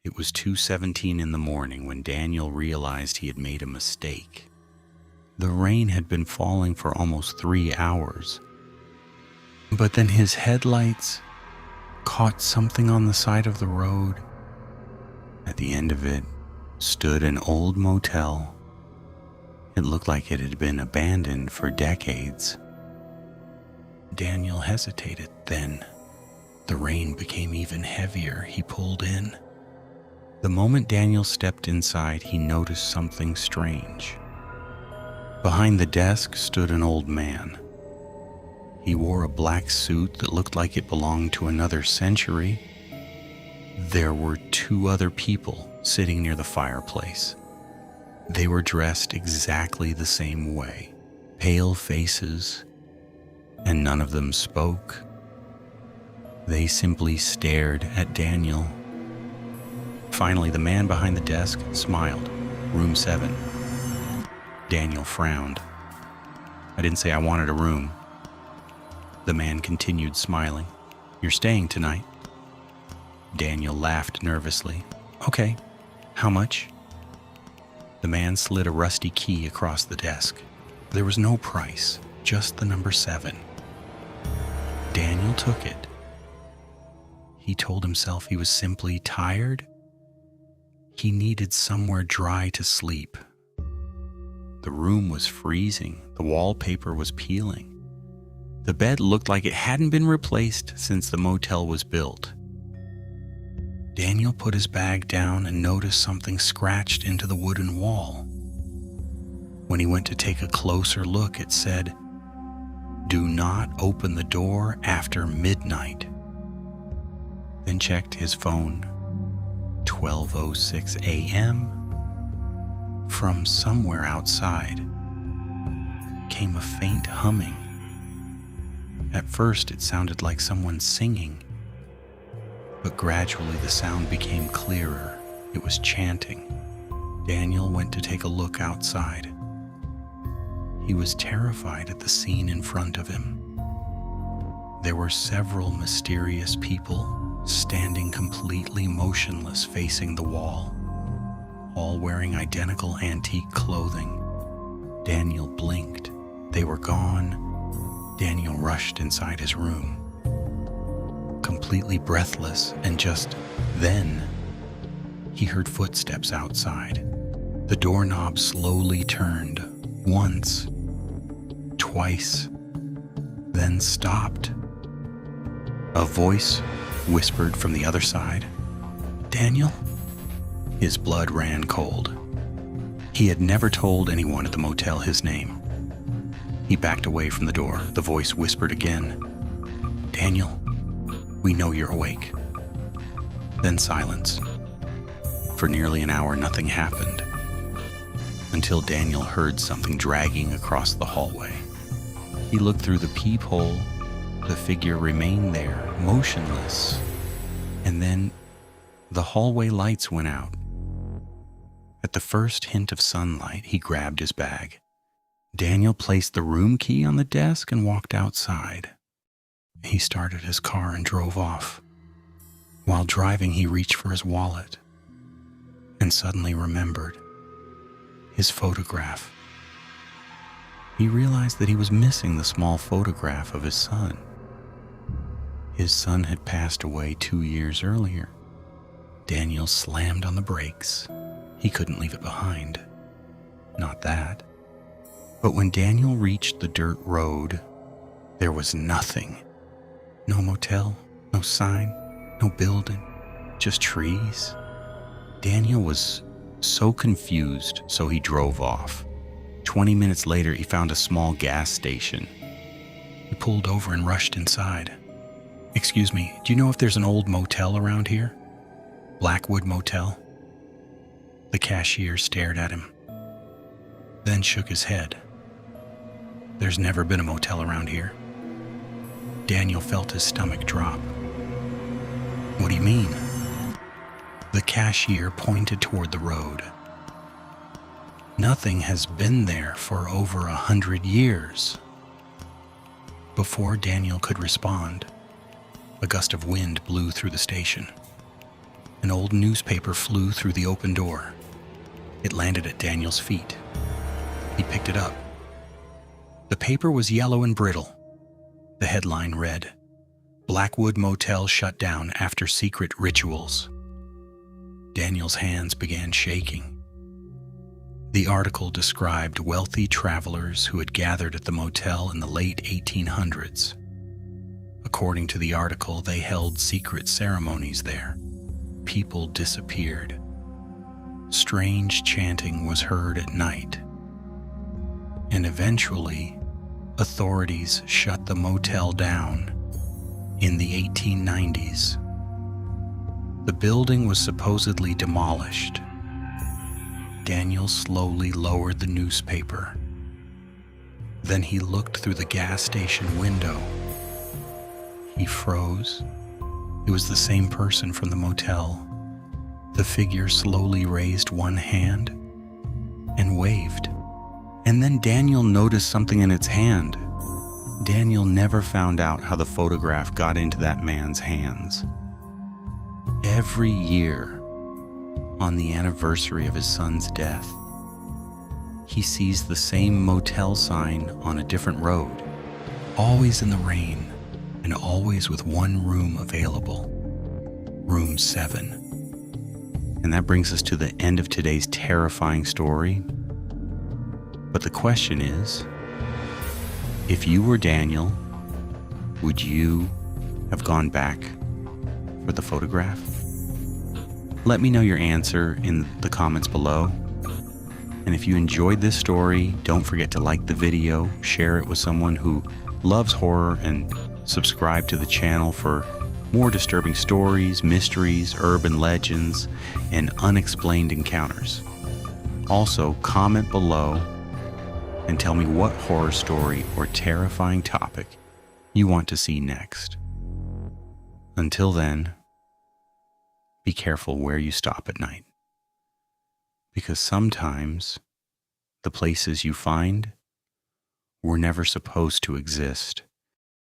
It was 2:17 in the morning when Daniel realized he had made a mistake. The rain had been falling for almost 3 hours. But then his headlights caught something on the side of the road. At the end of it stood an old motel. It looked like it had been abandoned for decades. Daniel hesitated. Then the rain became even heavier. He pulled in. The moment Daniel stepped inside, he noticed something strange. Behind the desk stood an old man. He wore a black suit that looked like it belonged to another century. There were 2 other people sitting near the fireplace. They were dressed exactly the same way, pale faces, and none of them spoke. They simply stared at Daniel. Finally, the man behind the desk smiled. "Room 7. Daniel frowned. "I didn't say I wanted a room." The man continued smiling. "You're staying tonight." Daniel laughed nervously. "Okay, how much?" The man slid a rusty key across the desk. There was no price, just the number 7. Daniel took it. He told himself he was simply tired. He needed somewhere dry to sleep. The room was freezing. The wallpaper was peeling. The bed looked like it hadn't been replaced since the motel was built. Daniel put his bag down and noticed something scratched into the wooden wall. When he went to take a closer look, it said, "Do not open the door after midnight." Then checked his phone. 12:06 a.m. From somewhere outside came a faint humming. At first it sounded like someone singing, but gradually the sound became clearer. It was chanting. Daniel went to take a look outside. He was terrified at the scene in front of him. There were several mysterious people standing completely motionless facing the wall, all wearing identical antique clothing. Daniel blinked. They were gone. Daniel rushed inside his room, completely breathless, and just then, he heard footsteps outside. The doorknob slowly turned, once, twice, then stopped. A voice whispered from the other side, "Daniel?" His blood ran cold. He had never told anyone at the motel his name. He backed away from the door. The voice whispered again, "Daniel, we know you're awake." Then silence. For nearly an hour, nothing happened, until Daniel heard something dragging across the hallway. He looked through the peephole. The figure remained there, motionless. And then the hallway lights went out. At the first hint of sunlight, he grabbed his bag. Daniel placed the room key on the desk and walked outside. He started his car and drove off. While driving, he reached for his wallet and suddenly remembered his photograph. He realized that he was missing the small photograph of his son. His son had passed away 2 years earlier. Daniel slammed on the brakes. He couldn't leave it behind. Not that. But when Daniel reached the dirt road, there was nothing. No motel, no sign, no building, just trees. Daniel was so confused, so he drove off. 20 minutes later, he found a small gas station. He pulled over and rushed inside. "Excuse me, do you know if there's an old motel around here? Blackwood Motel?" The cashier stared at him, then shook his head. "There's never been a motel around here." Daniel felt his stomach drop. "What do you mean?" The cashier pointed toward the road. "Nothing has been there for over 100 years. Before Daniel could respond, a gust of wind blew through the station. An old newspaper flew through the open door. It landed at Daniel's feet. He picked it up. The paper was yellow and brittle. The headline read, "Blackwood Motel shut down after secret rituals." Daniel's hands began shaking. The article described wealthy travelers who had gathered at the motel in the late 1800s. According to the article, they held secret ceremonies there. People disappeared. Strange chanting was heard at night. And eventually, authorities shut the motel down in the 1890s. The building was supposedly demolished. Daniel slowly lowered the newspaper. Then he looked through the gas station window. He froze. It was the same person from the motel. The figure slowly raised one hand and waved. And then Daniel noticed something in its hand. Daniel never found out how the photograph got into that man's hands. Every year, on the anniversary of his son's death, he sees the same motel sign on a different road, always in the rain and always with one room available, room 7. And that brings us to the end of today's terrifying story. But the question is, if you were Daniel, would you have gone back for the photograph? Let me know your answer in the comments below. And if you enjoyed this story, don't forget to like the video, share it with someone who loves horror, and subscribe to the channel for more disturbing stories, mysteries, urban legends, and unexplained encounters. Also, comment below and tell me what horror story or terrifying topic you want to see next. Until then, be careful where you stop at night, because sometimes the places you find were never supposed to exist.